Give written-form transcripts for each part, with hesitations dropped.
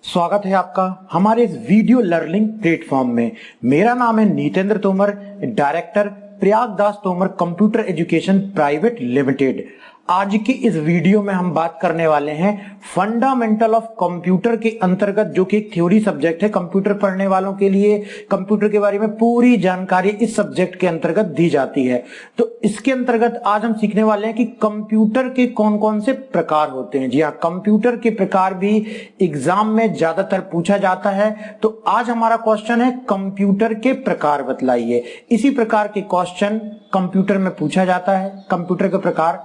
स्वागत है आपका हमारे इस वीडियो लर्निंग प्लेटफॉर्म में। मेरा नाम है Nitendra Tomar, director Prayagdas Tomar computer education private limited. आज की इस वीडियो में हम बात करने वाले हैं फंडामेंटल ऑफ कंप्यूटर के अंतर्गत, जो कि एक थ्योरी सब्जेक्ट है। कंप्यूटर पढ़ने वालों के लिए कंप्यूटर के बारे में पूरी जानकारी इस सब्जेक्ट के अंतर्गत दी जाती है। तो इसके अंतर्गत आज हम सीखने वाले हैं कि कंप्यूटर के कौन कौन से प्रकार होते हैं। जी हाँ, कंप्यूटर के प्रकार भी एग्जाम में ज्यादातर पूछा जाता है। तो आज हमारा क्वेश्चन है कंप्यूटर के प्रकार बतलाइए। इसी प्रकार के क्वेश्चन कंप्यूटर में पूछा जाता है। कंप्यूटर के प्रकार,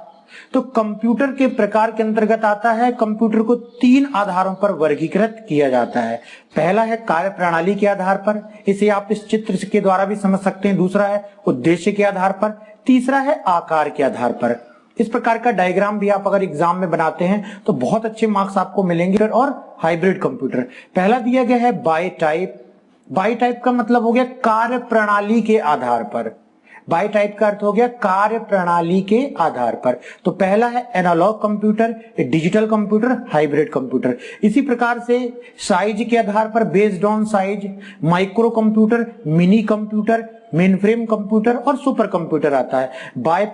तो कंप्यूटर के प्रकार के अंतर्गत आता है कंप्यूटर को 3 आधारों पर वर्गीकृत किया जाता है। पहला है कार्य प्रणाली के आधार पर, इसे आप इस चित्र के द्वारा भी समझ सकते हैं। दूसरा है उद्देश्य के आधार पर, तीसरा है आकार के आधार पर। इस प्रकार का डायग्राम भी आप अगर एग्जाम में बनाते हैं तो बहुत अच्छे मार्क्स आपको मिलेंगे। और हाइब्रिड कंप्यूटर पहला दिया गया है बाय टाइप। बाय टाइप का मतलब हो गया कार्य प्रणाली के आधार पर। बाय टाइप का अर्थ हो गया कार्य प्रणाली के आधार पर। तो पहला है analogue computer, digital computer, hybrid computer. इसी प्रकार से साइज के आधार पर based on size micro computer, mini computer, mainframe computer और सुपर कंप्यूटर आता है। बाय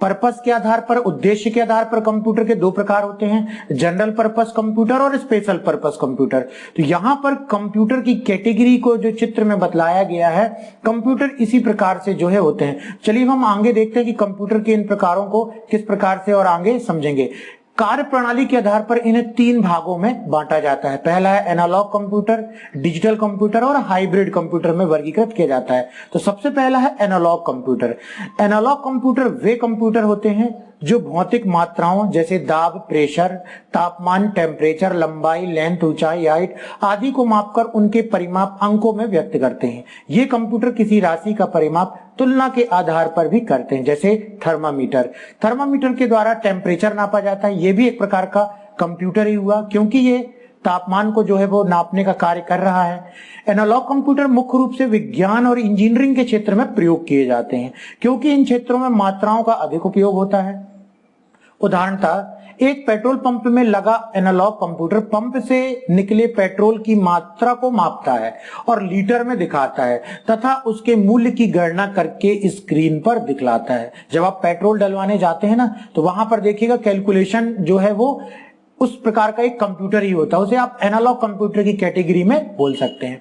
पर्पस के आधार पर, उद्देश्य के आधार पर कंप्यूटर के 2 प्रकार होते हैं, जनरल पर्पस कंप्यूटर और स्पेशल पर्पस कंप्यूटर। तो यहां पर कंप्यूटर की कैटेगरी को जो चित्र में बतलाया गया है, कंप्यूटर इसी प्रकार से जो है होते हैं। चलिए हम आगे देखते हैं कि कंप्यूटर के इन प्रकारों को किस प्रकार से और आगे समझेंगे। कार्य प्रणाली के आधार पर इन्हें 3 भागों में बांटा जाता है। पहला है एनालॉग कंप्यूटर, डिजिटल कंप्यूटर और हाइब्रिड कंप्यूटर में वर्गीकृत किया जाता है। तो सबसे पहला है एनालॉग कंप्यूटर। एनालॉग कंप्यूटर वे कंप्यूटर होते हैं जो भौतिक मात्राओं जैसे दाब, प्रेशर, तापमान, टेम्परेचर, लंबाई, लेंथ, ऊंचाई, हाइट आदि को मापकर उनके परिमाप अंकों में व्यक्त करते हैं। ये कंप्यूटर किसी राशि का परिमाप तुलना के आधार पर भी करते हैं, जैसे थर्मामीटर। थर्मामीटर के द्वारा टेम्परेचर नापा जाता है। ये भी एक प्रकार का कंप्यूटर ही हुआ, क्योंकि ये तापमान को जो है वो नापने का कार्य कर रहा है। एनालॉग कंप्यूटर मुख्य रूप से विज्ञान और इंजीनियरिंग के क्षेत्र में प्रयोग किए जाते हैं, क्योंकि इन क्षेत्रों में मात्राओं का अधिक उपयोग होता है। उदाहरणतः एक पेट्रोल पंप में लगा एनालॉग कंप्यूटर पंप से निकले पेट्रोल की मात्रा को मापता है और लीटर में दिखाता है तथा उसके मूल्य की गणना करके स्क्रीन पर दिखलाता है। जब आप पेट्रोल डलवाने जाते हैं ना, तो वहां पर देखिएगा कैलकुलेशन जो है वो उस प्रकार का एक कंप्यूटर ही होता है। उसे आप एनालॉग कंप्यूटर की कैटेगरी में बोल सकते हैं।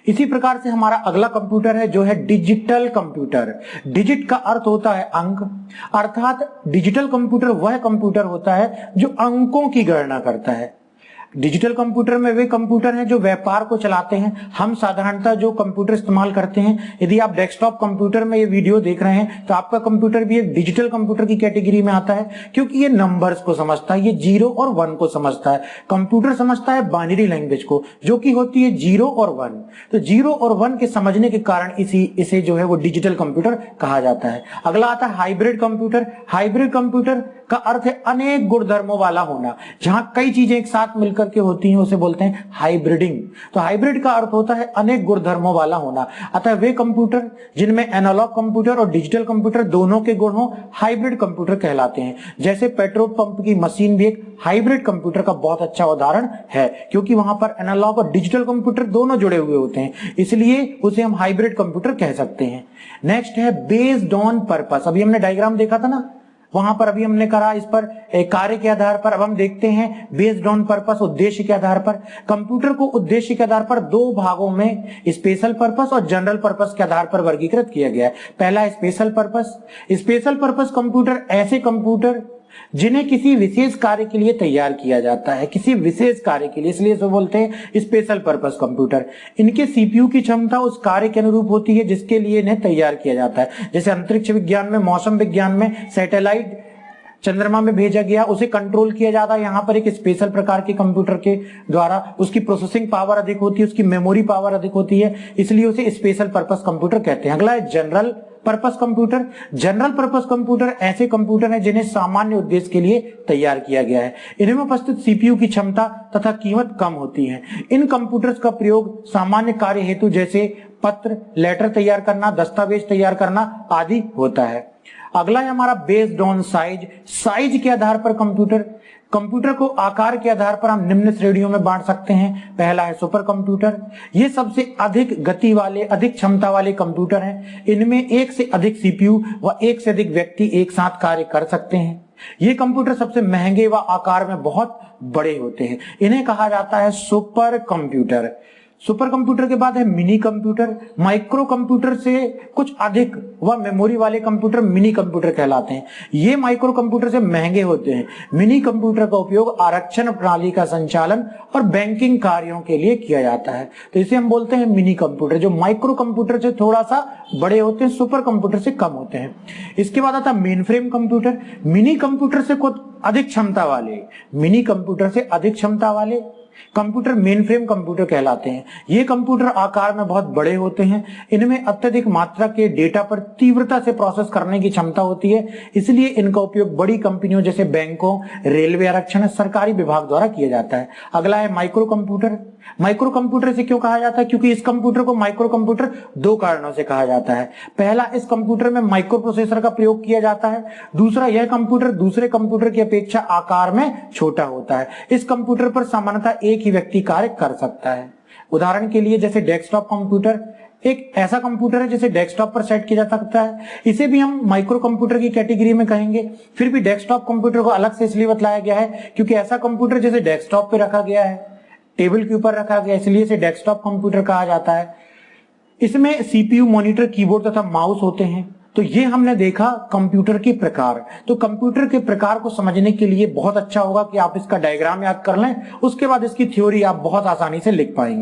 इसी प्रकार से हमारा अगला कंप्यूटर है जो है डिजिटल कंप्यूटर। डिजिट का अर्थ होता है अंक, अर्थात डिजिटल कंप्यूटर वह कंप्यूटर होता है जो अंकों की गणना करता है। डिजिटल कंप्यूटर में वे कंप्यूटर हैं जो व्यापार को चलाते हैं। हम साधारणतः जो कंप्यूटर इस्तेमाल करते हैं, यदि आप डेस्कटॉप कंप्यूटर में ये वीडियो देख रहे हैं तो आपका कंप्यूटर भी एक डिजिटल कंप्यूटर की कैटेगरी में आता है, क्योंकि ये नंबर्स को समझता है, ये 0 और 1 को समझता है। कंप्यूटर समझता है बाइनरी लैंग्वेज को, जो कि होती है 0 और 1। तो 0 और 1 के समझने के कारण इसे जो है वो डिजिटल कंप्यूटर कहा जाता है। अगला आता है हाइब्रिड कंप्यूटर। हाइब्रिड कंप्यूटर का अर्थ है अनेक गुणधर्मों वाला होना। जहां कई चीजें एक साथ मिलकर के होती हैं उसे बोलते हैं हाइब्रिडिंग। तो हाइब्रिड का अर्थ होता है अनेक गुणधर्मों वाला होना। अतः वे कंप्यूटर जिनमें एनालॉग कंप्यूटर और डिजिटल कंप्यूटर दोनों के गुण हो, हाइब्रिड कंप्यूटर कहलाते हैं। जैसे पेट्रोल पंप की मशीन भी एक हाइब्रिड कंप्यूटर का बहुत अच्छा उदाहरण है, क्योंकि वहां पर एनालॉग और डिजिटल कंप्यूटर दोनों जुड़े हुए होते हैं, इसलिए उसे हम हाइब्रिड कंप्यूटर कह सकते हैं। नेक्स्ट है बेस्ड ऑन पर्पस। अभी हमने डायग्राम देखा था ना, वहां पर अभी हमने करा इस पर कार्य के आधार पर। अब हम देखते हैं बेस्ड ऑन पर्पस, उद्देश्य के आधार पर। कंप्यूटर को उद्देश्य के आधार पर 2 भागों में स्पेशल पर्पस और जनरल पर्पस के आधार पर वर्गीकृत किया गया है। पहला है special purpose. Special purpose computer ऐसे कंप्यूटर जिन्हें किसी विशेष कार्य के लिए तैयार किया जाता है, किसी विशेष कार्य के लिए, इसलिए इसे बोलते हैं स्पेशल पर्पस कंप्यूटर। इनके सीपीयू की क्षमता उस कार्य के अनुरूप होती है जिसके लिए इन्हें तैयार किया जाता है। जैसे अंतरिक्ष विज्ञान में, मौसम विज्ञान में सैटेलाइट चंद्रमा में भेजा गया, उसे कंट्रोल किया जाता है यहाँ पर एक स्पेशल प्रकार के कंप्यूटर के द्वारा। उसकी प्रोसेसिंग पावर अधिक होती है, उसकी मेमोरी पावर अधिक होती है, इसलिए उसे स्पेशल पर्पस कंप्यूटर कहते हैं। अगला है general purpose computer. General purpose computer ऐसे कंप्यूटर हैं जिन्हें सामान्य उद्देश्य के लिए तैयार किया गया है। इनमें उपस्थित सीपीयू की क्षमता तथा कीमत कम होती है। इन कंप्यूटर्स का प्रयोग सामान्य कार्य हेतु जैसे पत्र, लेटर तैयार करना, दस्तावेज तैयार करना आदि होता है। अगला है हमारा बेस्ड ऑन साइज। साइज के आधार पर कंप्यूटर कंप्यूटर को आकार के आधार पर हम निम्न श्रेणियों में बांट सकते हैं। पहला है सुपर कंप्यूटर। ये सबसे अधिक गति वाले, अधिक क्षमता वाले कंप्यूटर हैं। इनमें एक से अधिक सीपीयू व एक से अधिक व्यक्ति एक साथ कार्य कर सकते हैं। ये कंप्यूटर सबसे महंगे व आकार में बहुत बड़े होते हैं। इन्हें कहा जाता है सुपर कंप्यूटर। सुपर कंप्यूटर के बाद है मिनी कंप्यूटर। माइक्रो कंप्यूटर से कुछ अधिक व मेमोरी वाले कंप्यूटर मिनी कंप्यूटर कहलाते हैं। ये माइक्रो कंप्यूटर से महंगे होते हैं। मिनी कंप्यूटर का उपयोग आरक्षण प्रणाली का संचालन और बैंकिंग कार्यों के लिए किया जाता है, तो इसे हम बोलते हैं मिनी कंप्यूटर, जो माइक्रो कंप्यूटर से थोड़ा सा बड़े होते हैं, सुपर कंप्यूटर से कम होते हैं। इसके बाद आता है main frame computer. Mini computer से कुछ अधिक क्षमता वाले, मिनी कंप्यूटर से अधिक क्षमता वाले कंप्यूटर मेन फ्रेम कंप्यूटर कहलाते हैं। ये कंप्यूटर आकार में बहुत बड़े होते हैं। इनमें अत्यधिक मात्रा के डेटा पर तीव्रता से प्रोसेस करने की क्षमता होती है, इसलिए इनका उपयोग बड़ी कंपनियों जैसे बैंकों, रेलवे आरक्षण, सरकारी विभाग द्वारा किया जाता है। अगला है माइक्रो कंप्यूटर। माइक्रो कंप्यूटर से क्यों कहा जाता है? क्योंकि इस कंप्यूटर को माइक्रो कंप्यूटर दो कारणों से कहा जाता है। पहला, इस कंप्यूटर में माइक्रो प्रोसेसर का प्रयोग किया जाता है। दूसरा, यह कंप्यूटर दूसरे कंप्यूटर की अपेक्षा आकार में छोटा होता है। इस कंप्यूटर पर सामान्यतः एक ही व्यक्ति कार्य कर सकता है। उदाहरण के लिए जैसे डेस्कटॉप कंप्यूटर एक ऐसा कंप्यूटर है जिसे डेस्कटॉप पर सेट किया जा सकता है। इसे भी हम माइक्रो कंप्यूटर की कैटेगरी में कहेंगे। फिर भी डेस्कटॉप कंप्यूटर को अलग से इसलिए बताया गया है क्योंकि ऐसा कंप्यूटर जिसे डेस्कटॉप पे रखा गया है, टेबल के ऊपर रखा गया, इसलिए इसे डेस्कटॉप कंप्यूटर कहा जाता है। इसमें सीपीयू, मॉनिटर, कीबोर्ड तथा माउस होते हैं। तो ये हमने देखा कंप्यूटर के प्रकार। तो कंप्यूटर के प्रकार को समझने के लिए बहुत अच्छा होगा कि आप इसका डायग्राम याद कर लें, उसके बाद इसकी थ्योरी आप बहुत आसानी से लिख पाएंगे।